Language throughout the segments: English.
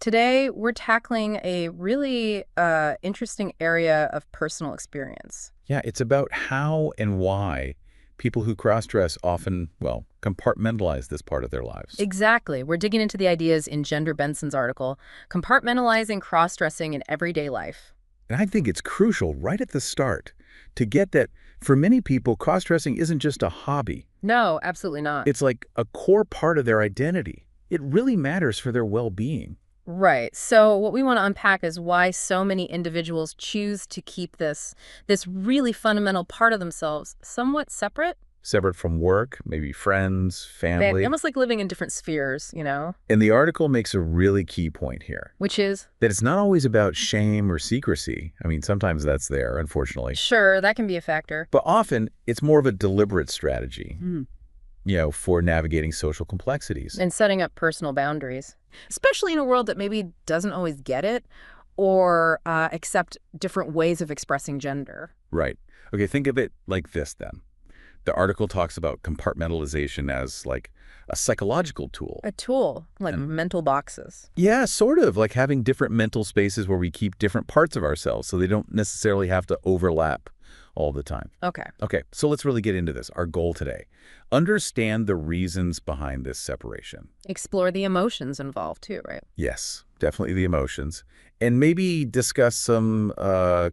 Today, we're tackling a really interesting area of personal experience. Yeah, it's about how and why people who cross-dress often, well, compartmentalize this part of their lives. Exactly. We're digging into the ideas in Gender Benson's article, Compartmentalizing Cross-Dressing in Everyday Life. And I think it's crucial right at the start to get that for many people, cross-dressing isn't just a hobby. No, absolutely not. It's like a core part of their identity. It really matters for their well-being. Right. So what we want to unpack is why so many individuals choose to keep this really fundamental part of themselves somewhat separate. Separate from work, maybe friends, family. Almost like living in different spheres, And the article makes a really key point here. which is, That it's not always about shame or secrecy. I mean, sometimes that's there, unfortunately. sure, that can be a factor. But often, it's more of a deliberate strategy, Mm. for navigating social complexities. And setting up personal boundaries, especially in a world that maybe doesn't always get it or accept different ways of expressing gender. Right. Okay, think of it like this then. The article talks about compartmentalization as like a psychological tool. A tool, like And- mental boxes. Yeah, sort of like having different mental spaces where we keep different parts of ourselves so they don't necessarily have to overlap all the time. Okay. Okay, so let's really get into this. Our goal today. Understand the reasons behind this separation. Explore the emotions involved too, right? Yes, definitely the emotions. And maybe discuss some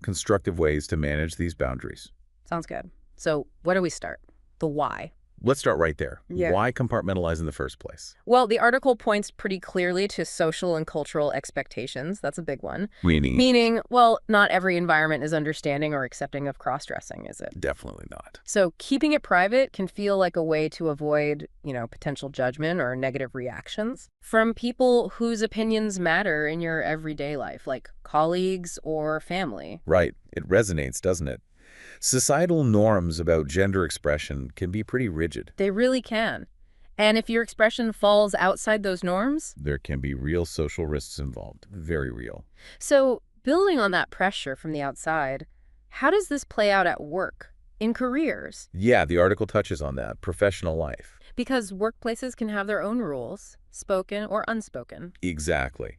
constructive ways to manage these boundaries. Sounds good. So where do we start? The why. Let's start right there. Yeah. Why compartmentalize in the first place? Well, the article points pretty clearly to social and cultural expectations. That's a big one. Meaning, Well, not every environment is understanding or accepting of cross-dressing, is it? definitely not. So keeping it private can feel like a way to avoid, potential judgment or negative reactions from people whose opinions matter in your everyday life, like colleagues or family. Right. It resonates, doesn't it? Societal norms about gender expression can be pretty rigid. They really can. And if your expression falls outside those norms, There can be real social risks involved. Very real. so building on that pressure from the outside, how does this play out at work, in careers? Yeah, the article touches on that. Professional life. Because workplaces can have their own rules, spoken or unspoken. Exactly.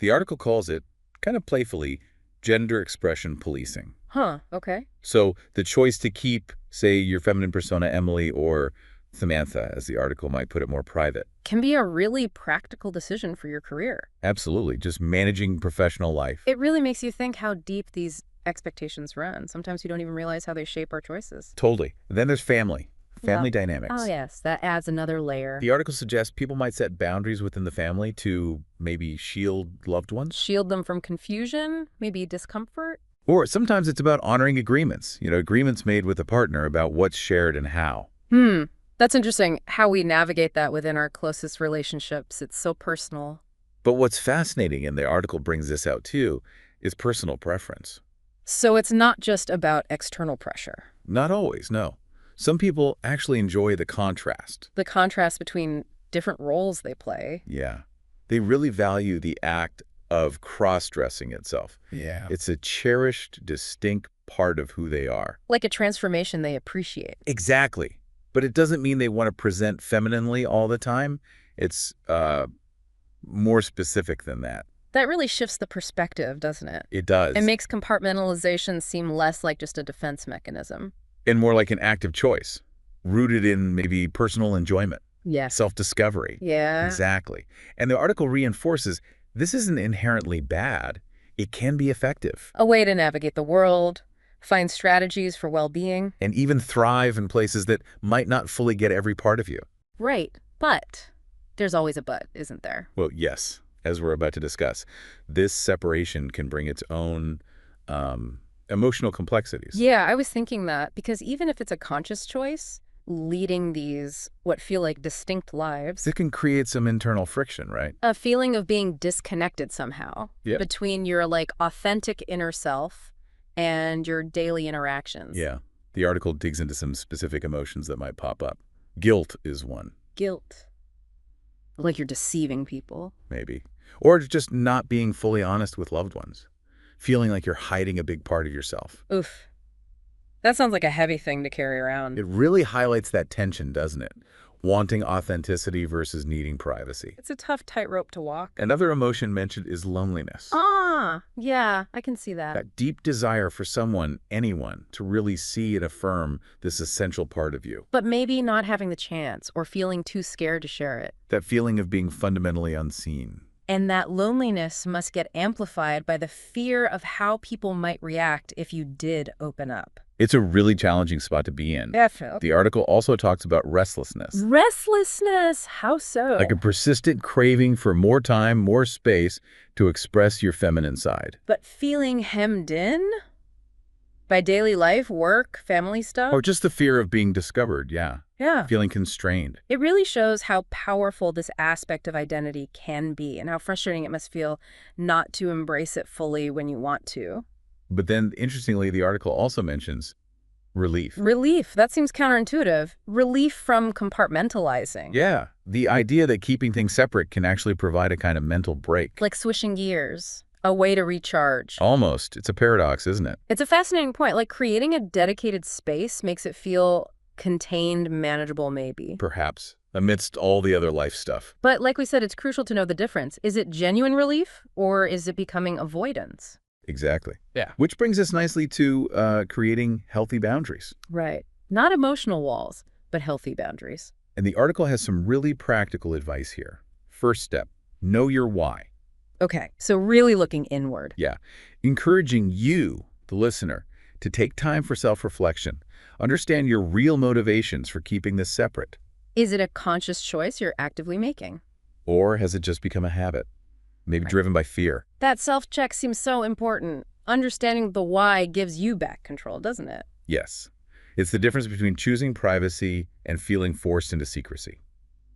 The article calls it, kind of playfully, gender expression policing. Huh, okay. So the choice to keep, say, your feminine persona, Emily, or Samantha, as the article might put it, more private. Can be a really practical decision for your career. Absolutely. Just managing professional life. It really makes you think how deep these expectations run. Sometimes you don't even realize how they shape our choices. Totally. Then there's family. Family dynamics. Oh, yes, that adds another layer. The article suggests people might set boundaries within the family to maybe shield loved ones. Shield them from confusion, maybe discomfort. Or sometimes it's about honoring agreements, agreements made with a partner about what's shared and how. That's interesting how we navigate that within our closest relationships. It's so personal. But what's fascinating, and the article brings this out too, is personal preference. So it's not just about external pressure. Not always, no. Some people actually enjoy the contrast. The contrast between different roles they play. Yeah. They really value the act of cross-dressing itself. Yeah. It's a cherished, distinct part of who they are. Like a transformation they appreciate. Exactly. But it doesn't mean they want to present femininely all the time. It's more specific than that. That really shifts the perspective, doesn't it? It does. It makes compartmentalization seem less like just a defense mechanism. And more like an active choice, rooted in maybe personal enjoyment, Yes. self-discovery. Yeah. Exactly. And the article reinforces this isn't inherently bad. It can be effective. A way to navigate the world, find strategies for well-being. And even thrive in places that might not fully get every part of you. Right. But there's always a but, isn't there? Well, yes, as we're about to discuss, this separation can bring its own emotional complexities. Yeah, I was thinking that because even if it's a conscious choice, leading these what feel like distinct lives, It can create some internal friction, right? a feeling of being disconnected somehow Yeah. between your authentic inner self and your daily interactions. Yeah. The article digs into some specific emotions that might pop up. Guilt is one, Guilt. Like you're deceiving people. maybe. Or just not being fully honest with loved ones. Feeling like you're hiding a big part of yourself. Oof. That sounds like a heavy thing to carry around. It really highlights that tension, doesn't it? wanting authenticity versus needing privacy. It's a tough tightrope to walk. Another emotion mentioned is loneliness. Yeah, I can see that. That deep desire for someone, anyone, to really see and affirm this essential part of you. But maybe not having the chance or feeling too scared to share it. That feeling of being fundamentally unseen. And that loneliness must get amplified by the fear of how people might react if you did open up. It's a really challenging spot to be in. Definitely. The article also talks about restlessness. Restlessness? How so? Like a persistent craving for more time, more space to express your feminine side. But feeling hemmed in? By daily life, work, family stuff? Or just the fear of being discovered, yeah. Yeah. Feeling constrained. It really shows how powerful this aspect of identity can be and how frustrating it must feel not to embrace it fully when you want to. But then, interestingly, the article also mentions relief. Relief. That seems counterintuitive. Relief from compartmentalizing. Yeah, the idea that keeping things separate can actually provide a kind of mental break. Like switching gears. A way to recharge. Almost. It's a paradox, isn't it? It's a fascinating point. Like creating a dedicated space makes it feel contained, manageable maybe. Perhaps, amidst all the other life stuff. But like we said, it's crucial to know the difference. Is it genuine relief or is it becoming avoidance? Exactly. Yeah. Which brings us nicely to creating healthy boundaries. Right. Not emotional walls, but healthy boundaries. And the article has some really practical advice here. First step, know your why. Okay, so really looking inward. Yeah. Encouraging you, the listener, to take time for self-reflection. Understand your real motivations for keeping this separate. Is it a conscious choice you're actively making? Or has it just become a habit? Maybe driven by fear. That self-check seems so important. Understanding the why gives you back control, doesn't it? Yes. It's the difference between choosing privacy and feeling forced into secrecy.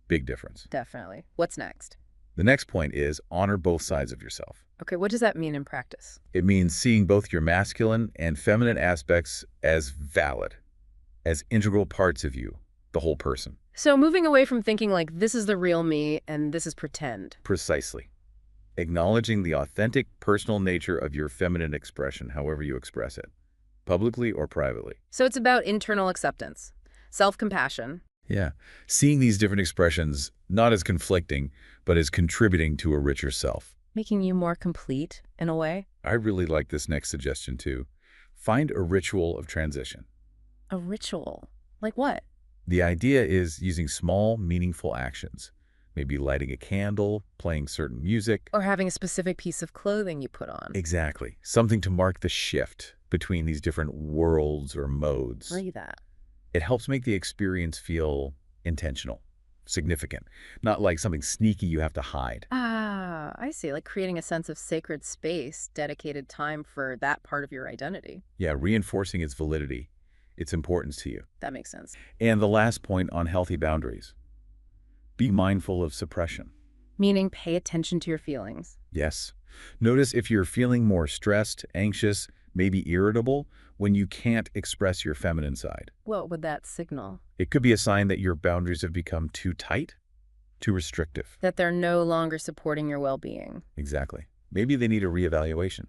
Big difference. Definitely. What's next? The next point is honor both sides of yourself. Okay, what does that mean in practice? It means seeing both your masculine and feminine aspects as valid, as integral parts of you, the whole person. So moving away from thinking like this is the real me and this is pretend. Precisely. Acknowledging the authentic, personal nature of your feminine expression, however you express it, publicly or privately. So it's about internal acceptance, self-compassion. Yeah. Seeing these different expressions not as conflicting, but as contributing to a richer self. Making you more complete, in a way. I really like this next suggestion, too. Find a ritual of transition. A ritual? Like what? The idea is using small, meaningful actions. Maybe lighting a candle, playing certain music. Or having a specific piece of clothing you put on. Exactly. Something to mark the shift between these different worlds or modes. Read that. It helps make the experience feel intentional, significant, not like something sneaky you have to hide. Ah, I see. Like creating a sense of sacred space, dedicated time for that part of your identity. Yeah, reinforcing its validity, its importance to you. That makes sense. And the last point on healthy boundaries. Be mindful of suppression. Meaning pay attention to your feelings. Yes. Notice if you're feeling more stressed, anxious, maybe irritable, when you can't express your feminine side. What would that signal? It could be a sign that your boundaries have become too tight, too restrictive. That they're no longer supporting your well-being. Exactly. Maybe they need a reevaluation,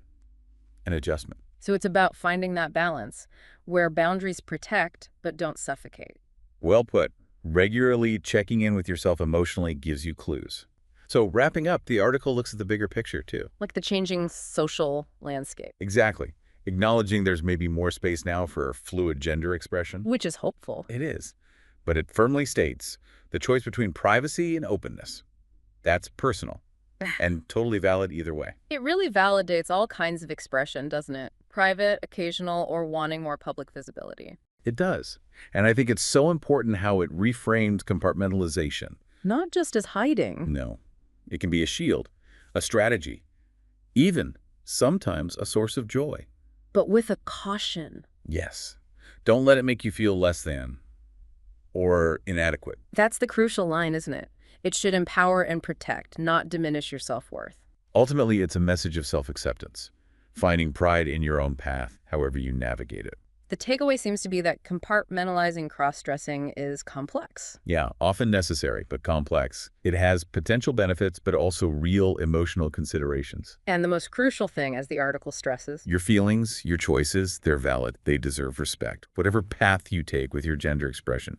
an adjustment. So it's about finding that balance, where boundaries protect but don't suffocate. Well put. Regularly checking in with yourself emotionally gives you clues. So wrapping up, the article looks at the bigger picture too. Like the changing social landscape. Exactly. Acknowledging there's maybe more space now for fluid gender expression. Which is hopeful. It is. But it firmly states the choice between privacy and openness. That's personal and totally valid either way. It really validates all kinds of expression, doesn't it? Private, occasional, or wanting more public visibility. It does. And I think it's so important how it reframes compartmentalization. Not just as hiding. No. It can be a shield, a strategy, even sometimes a source of joy. But with a caution. Yes. Don't let it make you feel less than or inadequate. That's the crucial line, isn't it? It should empower and protect, not diminish your self-worth. Ultimately, it's a message of self-acceptance, finding pride in your own path, however you navigate it. The takeaway seems to be that compartmentalizing cross-dressing is complex. Yeah, often necessary, but complex. It has potential benefits, but also real emotional considerations. And the most crucial thing, as the article stresses, your feelings, your choices, they're valid. They deserve respect. Whatever path you take with your gender expression.